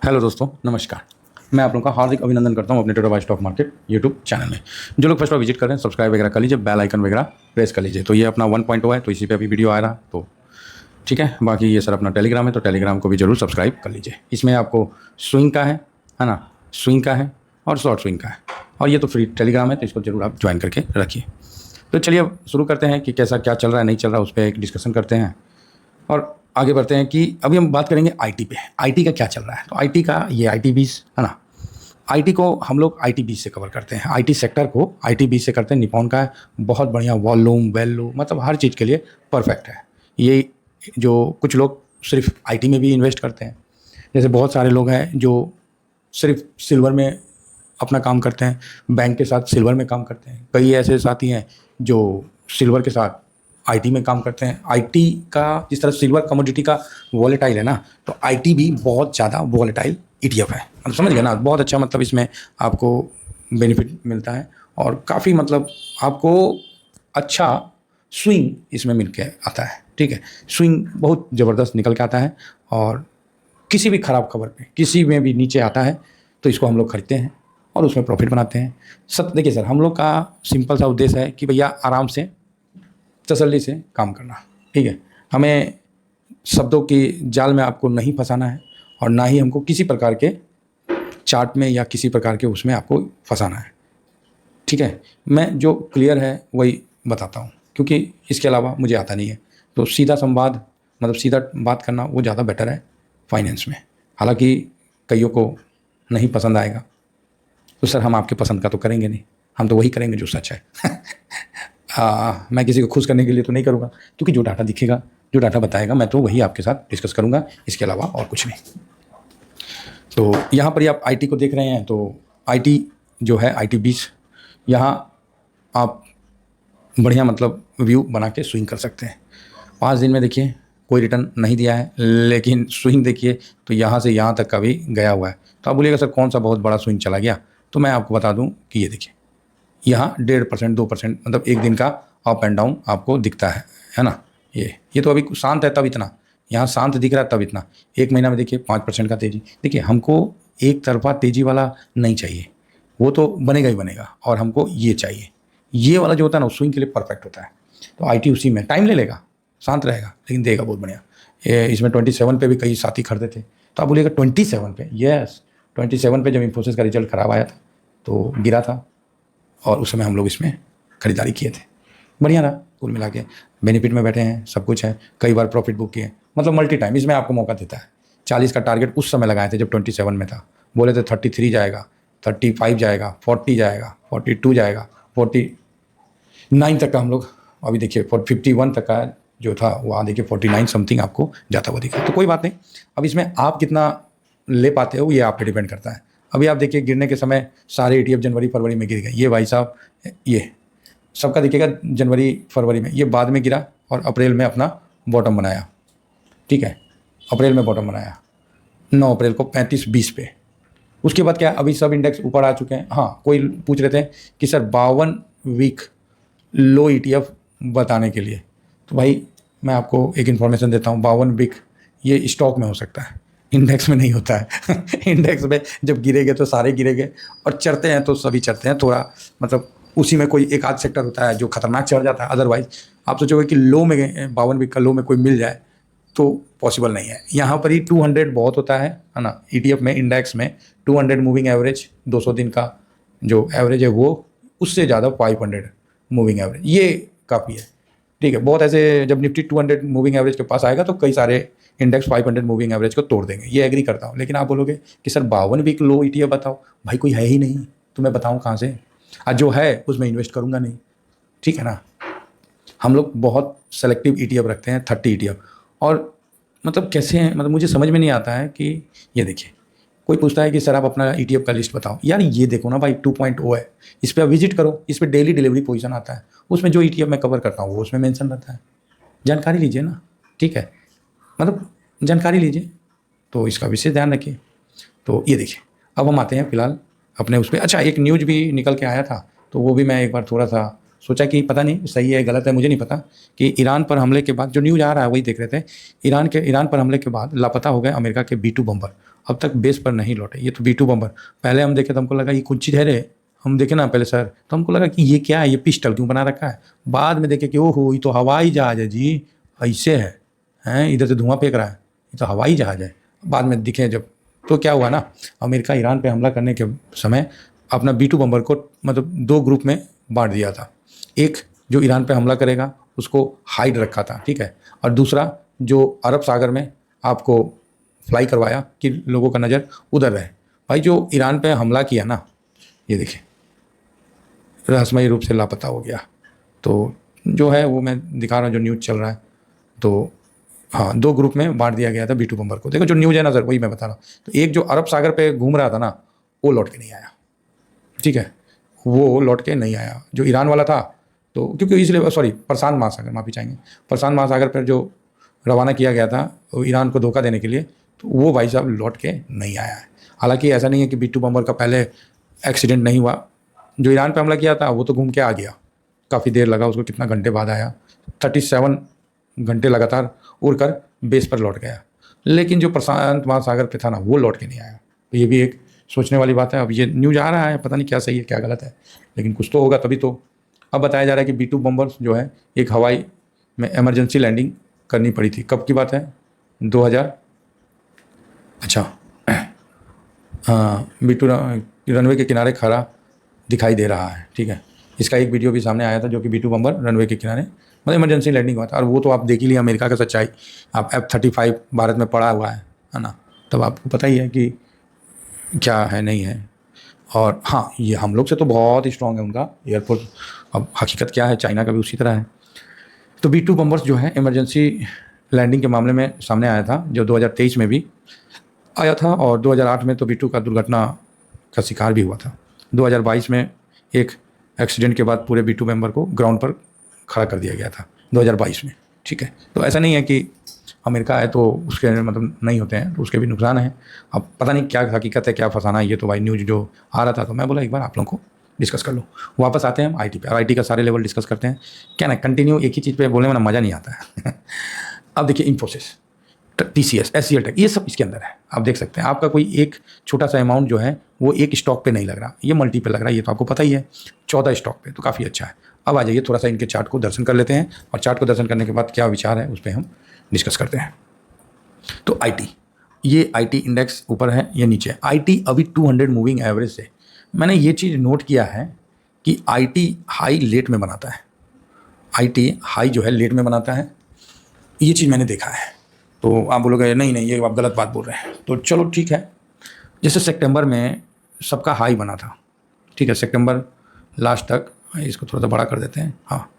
Hello दोस्तों, नमस्कार। मैं आप लोगों का हार्दिक अभिनंदन करता हूं अपने trader by stock market YouTube channel में। जो लोग फर्स्ट बार विजिट कर रहे हैं, सब्सक्राइब वगैरह कर लीजिए, बेल आइकन वगैरह प्रेस कर लीजिए। तो ये अपना 1.0 है, तो इसी पे अभी वीडियो आ रहा, तो ठीक है। बाकी ये सर अपना टेलीग्राम है, तो टेलीग्राम को भी जरूर सब्सक्राइब कर लीजिए। इसमें आपको स्विंग का है ना, स्विंग का है और शॉर्ट स्विंग का है, और ये तो फ्री टेलीग्राम है, तो इसको जरूर आप ज्वाइन करके रखिए। तो चलिए अब शुरू करते हैं कि कैसा क्या चल रहा है, नहीं चल रहा, उस पर एक डिस्कशन करते हैं और आगे बढ़ते हैं। कि अभी हम बात करेंगे आईटी पे, आईटी का क्या चल रहा है। तो आईटी का ये आईटी 20 है ना, आईटी को हम लोग आईटी 20 से कवर करते हैं। आईटी सेक्टर को आईटी 20 से करते हैं। निपॉन का है, बहुत बढ़िया वॉल्यूम वैल्यू, मतलब हर चीज़ के लिए परफेक्ट है ये। जो कुछ लोग सिर्फ आईटी में भी इन्वेस्ट करते हैं, जैसे बहुत सारे लोग हैं जो सिर्फ सिल्वर में अपना काम करते हैं, बैंक के साथ सिल्वर में काम करते हैं। कई ऐसे साथी हैं जो सिल्वर के साथ आईटी में काम करते हैं। आईटी का जिस तरह सिल्वर कमोडिटी का वॉलेटाइल है ना, तो आईटी भी बहुत ज़्यादा वॉलेटाइल ईटीएफ है। मतलब समझ गए ना, बहुत अच्छा, मतलब इसमें आपको बेनिफिट मिलता है और काफ़ी मतलब आपको अच्छा स्विंग इसमें मिल के आता है। ठीक है, स्विंग बहुत ज़बरदस्त निकल के आता है और किसी भी ख़राब खबर पे, किसी में भी नीचे आता है तो इसको हम लोग खरीदते हैं और उसमें प्रॉफिट बनाते हैं। सब देखिए सर, हम लोग का सिंपल सा उद्देश्य है कि भैया आराम से तसल्ली से काम करना। ठीक है, हमें शब्दों की जाल में आपको नहीं फंसाना है और ना ही हमको किसी प्रकार के चार्ट में या किसी प्रकार के उसमें आपको फंसाना है। ठीक है, मैं जो क्लियर है वही बताता हूँ, क्योंकि इसके अलावा मुझे आता नहीं है। तो सीधा संवाद, मतलब सीधा बात करना, वो ज़्यादा बेटर है फाइनेंस में। हालांकि कईयों को नहीं पसंद आएगा, तो सर हम आपके पसंद का तो करेंगे नहीं, हम तो वही करेंगे जो सच है। मैं किसी को खुश करने के लिए तो नहीं करूँगा, क्योंकि जो डाटा दिखेगा, जो डाटा बताएगा, मैं तो वही आपके साथ डिस्कस करूँगा, इसके अलावा और कुछ नहीं। तो यहाँ पर ही आप आईटी को देख रहे हैं, तो आईटी जो है आईटी 20, यहाँ आप बढ़िया मतलब व्यू बना के स्विंग कर सकते हैं। 5 दिन में देखिए कोई रिटर्न नहीं दिया है, लेकिन स्विंग देखिए तो यहाँ से यहाँ तक का भी गया हुआ है। तो आप बोलिएगा सर कौन सा बहुत बड़ा स्विंग चला गया, तो मैं आपको बता दूँ कि ये देखिए, यहाँ 1.5% 2%, मतलब एक दिन का अप एंड डाउन आपको दिखता है ना। ये तो अभी शांत है तब इतना, यहाँ शांत दिख रहा है तब इतना। एक महीना में देखिए 5% का तेज़ी। देखिए हमको एक तरफा तेज़ी वाला नहीं चाहिए, वो तो बनेगा ही बनेगा, और हमको ये चाहिए, ये वाला जो होता है ना, स्विंग के लिए परफेक्ट होता है। तो आईटी उसी में टाइम ले लेगा, शांत रहेगा, लेकिन देगा बहुत बढ़िया। इसमें 27 पे भी कई साथी खरीदे थे। तो आप बोलिएगा 27 पे, यस 27 पे जब इन्फोसिस का रिजल्ट खराब आया था तो गिरा था, और उस समय हम लोग इसमें खरीदारी किए थे। बढ़िया रहा, कुल मिला के बेनिफिट में बैठे हैं, सब कुछ है। कई बार प्रॉफिट बुक किए, मतलब मल्टी टाइम इसमें आपको मौका देता है। 40 का टारगेट उस समय लगाए थे जब 27 में था, बोले थे 33 जाएगा, 35 जाएगा, 40 जाएगा, 42 जाएगा, 49 तक का हम लोग, अभी देखिए 51 तक का जो था वहाँ देखिए 49 समथिंग आपको जाता हुआ दिखा। तो कोई बात नहीं, अब इसमें आप कितना ले पाते हो ये आप पे डिपेंड करता है। अभी आप देखिए गिरने के समय सारे ETF जनवरी फरवरी में गिर गए। ये भाई साहब, ये सबका दिखेगा जनवरी फरवरी में, ये बाद में गिरा और अप्रैल में अपना बॉटम बनाया। ठीक है, अप्रैल में बॉटम बनाया 9 अप्रैल को 35-20 पे। उसके बाद क्या, अभी सब इंडेक्स ऊपर आ चुके हैं। हाँ, कोई पूछ रहे थे कि सर 52 वीक लो ETF बताने के लिए, तो भाई मैं आपको एक इन्फॉर्मेशन देता हूँ। 52 वीक ये स्टॉक में हो सकता है, इंडेक्स में नहीं होता है। इंडेक्स में जब गिरेंगे तो सारे गिरेंगे, और चढ़ते हैं तो सभी चढ़ते हैं। थोड़ा मतलब उसी में कोई एक आध सेक्टर होता है जो खतरनाक चढ़ जाता है। अदरवाइज आप सोचोगे कि लो में 52 वीक का लो में कोई मिल जाए, तो पॉसिबल नहीं है। यहाँ पर ही 200 बहुत होता है ना, ETF में, इंडेक्स में 200 मूविंग एवरेज, 200 दिन का जो एवरेज है वो, उससे ज़्यादा 500 मूविंग एवरेज, ये काफ़ी है। ठीक है, बहुत ऐसे जब निफ्टी 200 मूविंग एवरेज के पास आएगा तो कई सारे इंडेक्स 500 मूविंग एवरेज को तोड़ देंगे, ये एग्री करता हूँ। लेकिन आप बोलोगे कि सर 52 वीक लो ETF बताओ, भाई कोई है ही नहीं, तो मैं बताऊँ कहाँ से? और जो है उसमें इन्वेस्ट करूँगा नहीं। ठीक है ना, हम लोग बहुत सेलेक्टिव ETF रखते हैं, 30 ETF। और मतलब कैसे हैं, मतलब मुझे समझ में नहीं आता है कि ये देखिए, कोई पूछता है कि सर आप अपना ETF का लिस्ट बताओ। यार ये देखो ना भाई, 2.0 है, इस पर आप विजिट करो, इस पर डेली डिलीवरी पोजीशन आता है, उसमें जो ETF मैं कवर करता हूँ वो उसमें मेंशन रहता है। जानकारी लीजिए ना, ठीक है, मतलब जानकारी लीजिए, तो इसका विशेष ध्यान रखिए। तो ये देखिए, अब हम आते हैं फिलहाल अपने उस पर। अच्छा, एक न्यूज़ भी निकल के आया था, तो वो भी मैं एक बार थोड़ा सा सोचा कि पता नहीं सही है गलत है मुझे नहीं पता, कि ईरान पर हमले के बाद जो न्यूज़ आ रहा है वही देख रहे थे। ईरान पर हमले के बाद लापता हो गए अमेरिका के B2 बम्बर, अब तक बेस पर नहीं लौटे। ये तो B2 बम्बर पहले हम देखे तो हमको लगा ये कुछ चीज़ है रे, हम देखे ना पहले सर तो हमको लगा कि ये क्या है, ये पिस्टल क्यों बना रखा है। बाद में देखे कि ओहो ये तो हवाई जहाज़ है जी, ऐसे है हैं, इधर से धुआं फेंक रहा है, ये तो हवाई जहाज़ है। बाद में दिखे जब तो क्या हुआ ना, अमेरिका ईरान पे हमला करने के समय अपना B2 बम्बर को मतलब 2 ग्रुप में बांट दिया था। एक जो ईरान पे हमला करेगा उसको हाइड रखा था, ठीक है, और दूसरा जो अरब सागर में आपको फ्लाई करवाया कि लोगों का नज़र उधर रहे। भाई जो ईरान पे हमला किया ना, ये देखिए रहस्यमयी रूप से लापता हो गया। तो जो है वो मैं दिखा रहा हूँ जो न्यूज़ चल रहा है। तो हाँ 2 ग्रुप में बांट दिया गया था B2 बम्बर को। देखो जो न्यूज़ है ना सर वही मैं बता रहा हूँ। तो एक जो अरब सागर पे घूम रहा था ना वो लौट के नहीं आया, ठीक है, वो लौट के नहीं आया। जो ईरान वाला था तो क्योंकि इसलिए सॉरी प्रशांत महासागर, माफ़ी चाहेंगे, प्रशांत महासागर पर जो रवाना किया गया था वो ईरान को धोखा देने के लिए, तो वो भाई साहब लौट के नहीं आया है। हालांकि ऐसा नहीं है कि B2 बम्बर का पहले एक्सीडेंट नहीं हुआ। जो ईरान पे हमला किया था वो तो घूम के आ गया, काफ़ी देर लगा उसको, कितना घंटे बाद आया, 37 घंटे लगातार उड़कर बेस पर लौट गया। लेकिन जो प्रशांत महासागर पे था ना वो लौट के नहीं आया। तो ये भी एक सोचने वाली बात है। अब ये न्यूज़ आ रहा है, पता नहीं क्या सही है क्या गलत है, लेकिन कुछ तो होगा तभी तो। अब बताया जा रहा है कि B2 बम्बर्स जो है एक हवाई में इमरजेंसी लैंडिंग करनी पड़ी थी। कब की बात है? 2000, अच्छा हाँ, B2 रनवे के किनारे खड़ा दिखाई दे रहा है, ठीक है। इसका एक वीडियो भी सामने आया था जो कि B2 बम्बर रनवे के किनारे मतलब इमरजेंसी लैंडिंग हुआ था। और वो तो आप देख ही लिया अमेरिका का सच्चाई। आप F-35 भारत में पड़ा हुआ है ना, तब आपको पता ही है कि क्या है नहीं है। और हाँ ये हम लोग से तो बहुत स्ट्रॉन्ग है उनका एयरफोर्स। अब हकीकत क्या है, चाइना का भी उसी तरह है। तो B2 बम्बर्स जो है इमरजेंसी लैंडिंग के मामले में सामने आया था, जो 2023 में भी आया था, और 2008 में तो B2 का दुर्घटना का शिकार भी हुआ था। 2022 में एक एक्सीडेंट के बाद पूरे B2 बम्बर को ग्राउंड पर खड़ा कर दिया गया था 2022 में, ठीक है। तो ऐसा नहीं है कि अमेरिका है तो उसके मतलब नहीं होते हैं, तो उसके भी नुकसान हैं। अब पता नहीं क्या हकीकत है क्या फसाना है, ये तो भाई न्यूज़ जो आ रहा था तो मैं बोला एक बार आप लोगों को डिस्कस कर लो। वापस आते हैं हम IT पे, और IT का सारे लेवल डिस्कस करते हैं। क्या ना कंटिन्यू एक ही चीज़ पे बोलने में ना मज़ा नहीं आता है। अब देखिए इन्फोसिस, TCS, SCL टेक, ये सब इसके अंदर है। आप देख सकते हैं आपका कोई एक छोटा सा अमाउंट जो है वो एक स्टॉक पे नहीं लग रहा, ये मल्टी पे लग रहा है। ये तो आपको पता ही है, 14 स्टॉक पे, तो काफ़ी अच्छा है। अब आ जाइए थोड़ा सा इनके चार्ट को दर्शन कर लेते हैं, और चार्ट को दर्शन करने के बाद क्या विचार है उस पर हम डिस्कस करते हैं। तो IT, ये IT इंडेक्स ऊपर है या नीचे है? IT अभी 200 मूविंग एवरेज से, मैंने ये चीज़ नोट किया है कि IT हाई लेट में बनाता है। IT हाई जो है लेट में बनाता है, ये चीज़ मैंने देखा है। तो आप बोलोगे नहीं नहीं ये आप गलत बात बोल रहे हैं, तो चलो ठीक है। जैसे सितंबर में सबका हाई बना था, ठीक है, सितंबर लास्ट तक, इसको थोड़ा सा बड़ा कर देते हैं, हाँ।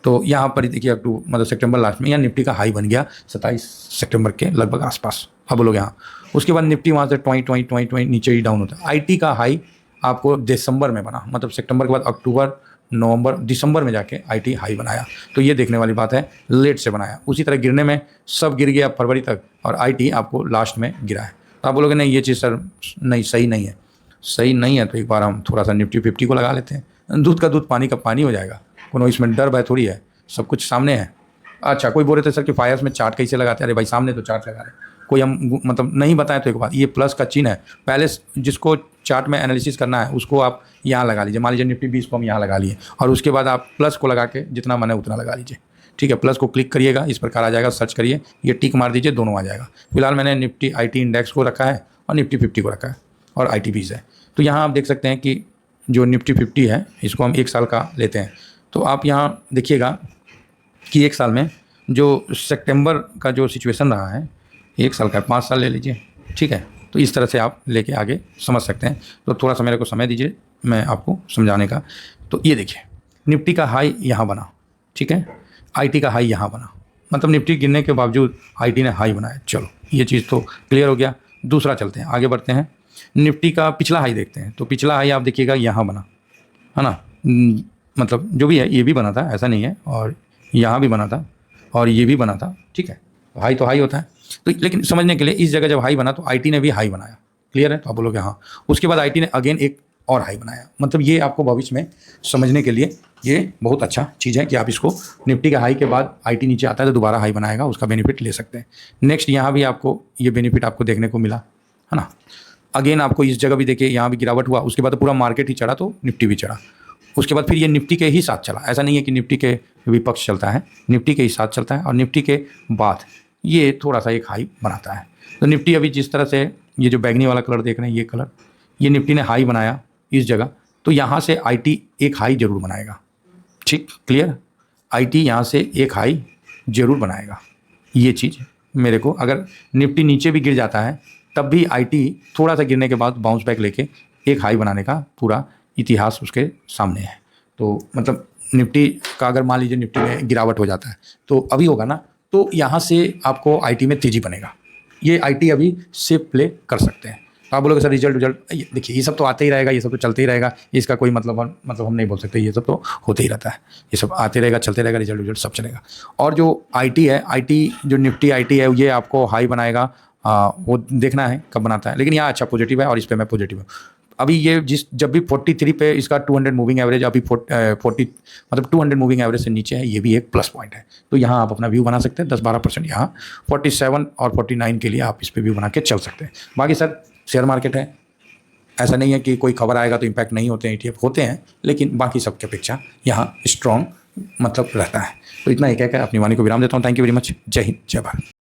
तो यहाँ पर देखिए अक्टूबर मतलब सितंबर लास्ट में यहाँ निफ्टी का हाई बन गया 27 सितंबर के लगभग आसपास। अब बोलोगे हाँ, उसके बाद निफ्टी वहाँ से ट्वाई नीचे ही डाउन होता है। IT का हाई आपको दिसंबर में बना, मतलब सितंबर के बाद अक्टूबर नवंबर दिसंबर में जाके IT हाई बनाया। तो ये देखने वाली बात है, लेट से बनाया। उसी तरह गिरने में सब गिर गया फरवरी तक, और IT आपको लास्ट में गिरा है। तो आप बोलोगे नहीं ये चीज़ सर नहीं सही नहीं है, सही नहीं है। तो एक बार हम थोड़ा सा निफ्टी 50 को लगा लेते हैं, दूध का दूध पानी का पानी हो जाएगा। कोनो इसमें डर भय थोड़ी है, सब कुछ सामने है। अच्छा कोई बोल रहे थे सर कि फायर्स में चार्ट कैसे लगाते हैं? अरे भाई सामने तो चार्ट लगा रहे, कोई हम मतलब नहीं बताएं तो एक बात, ये प्लस का चिन्ह है। पहले जिसको चार्ट में एनालिसिस करना है उसको आप यहाँ लगा लीजिए, मान लीजिए निफ्टी 20 को हम यहाँ लगा लिए, और उसके बाद आप प्लस को लगा के जितना मन है उतना लगा लीजिए, ठीक है। प्लस को क्लिक करिएगा, इस प्रकार आ जाएगा, सर्च करिए, ये टिक मार दीजिए, दोनों आ जाएगा। फिलहाल मैंने निफ्टी IT इंडेक्स को रखा है और निफ्टी 50 को रखा है, और IT 20 है। तो यहाँ आप देख सकते हैं कि जो निफ्टी 50 है इसको हम 1 साल का लेते हैं। तो आप यहाँ देखिएगा कि 1 साल में जो सितंबर का जो सिचुएशन रहा है 1 साल का, 5 साल ले लीजिए, ठीक है। तो इस तरह से आप लेके आगे समझ सकते हैं। तो थोड़ा सा मेरे को समय दीजिए मैं आपको समझाने का। तो ये देखिए निफ्टी का हाई यहाँ बना, ठीक है, IT का हाई यहाँ बना, मतलब निफ्टी गिरने के बावजूद IT ने हाई बनाया। चलो ये चीज़ तो क्लियर हो गया। दूसरा चलते हैं, आगे बढ़ते हैं, निफ्टी का पिछला हाई देखते हैं। तो पिछला हाई आप देखिएगा यहाँ बना है ना, मतलब जो भी है ये भी बना था, ऐसा नहीं है, और यहाँ भी बना था, और ये भी बना था, ठीक है। हाई तो हाई होता है। तो लेकिन समझने के लिए इस जगह जब हाई बना तो IT ने भी हाई बनाया, क्लियर है? तो आप बोलोगे हाँ। उसके बाद IT ने अगेन एक और हाई बनाया। मतलब ये आपको भविष्य में समझने के लिए ये बहुत अच्छा चीज़ है कि आप इसको निफ्टी के हाई के बाद आईटी नीचे आता है तो दोबारा हाई बनाएगा, उसका बेनिफिट ले सकते हैं। नेक्स्ट यहाँ भी आपको ये बेनिफिट आपको देखने को मिला है ना। अगेन आपको इस जगह भी देखिए, यहाँ भी गिरावट हुआ, उसके बाद तो पूरा मार्केट ही चढ़ा तो निफ्टी भी चढ़ा। उसके बाद फिर ये निफ्टी के ही साथ चला, ऐसा नहीं है कि निफ्टी के विपक्ष चलता है, निफ्टी के ही साथ चलता है। और निफ्टी के बाद ये थोड़ा सा एक हाई बनाता है। तो निफ्टी अभी जिस तरह से ये जो बैगनी वाला कलर देख रहे हैं, ये कलर, ये निफ्टी ने हाई बनाया इस जगह, तो यहाँ से आईटी एक हाई जरूर बनाएगा। ठीक, क्लियर। आईटी यहाँ से एक हाई जरूर बनाएगा। ये चीज़ मेरे को, अगर निफ्टी नीचे भी गिर जाता है तब भी आईटी थोड़ा सा गिरने के बाद बाउंस बैक लेके एक हाई बनाने का पूरा इतिहास उसके सामने है। तो मतलब निफ्टी का अगर मान लीजिए निफ्टी में गिरावट हो जाता है तो अभी होगा ना, तो यहाँ से आपको आईटी में तेज़ी बनेगा। ये आईटी अभी सेफ प्ले कर सकते हैं। तो आप बोलोगे सर रिजल्ट देखिए, ये सब तो आते ही रहेगा, ये सब तो चलते ही रहेगा, इसका कोई मतलब हम नहीं बोल सकते, ये सब तो होते ही रहता है, ये सब आते रहेगा, चलते रहेगा, रिजल्ट सब चलेगा। और जो आईटी है, आईटी जो निफ्टी आईटी है, ये आपको हाई बनाएगा, वो देखना है कब बनाता है। लेकिन यहाँ अच्छा पॉजिटिव है और इस पर मैं पॉजिटिव हूँ। अभी ये जब भी 43 पे इसका 200 मूविंग एवरेज अभी 40 मतलब 200 मूविंग एवरेज से नीचे है, ये भी एक प्लस पॉइंट है। तो यहाँ आप अपना व्यू बना सकते हैं 10-12%। यहाँ 47 और 49 के लिए आप इस पर व्यू बना के चल सकते हैं। बाकी सर शेयर मार्केट है, ऐसा नहीं है कि कोई खबर आएगा तो इम्पैक्ट नहीं होते हैं, ETF होते हैं, लेकिन बाकी सबके अपेक्षा यहाँ स्ट्रॉन्ग मतलब रहता है। तो इतना ही कहकर अपनी वाणी को विराम देता हूँ। Thank you very much. जय हिंद, जय भारत।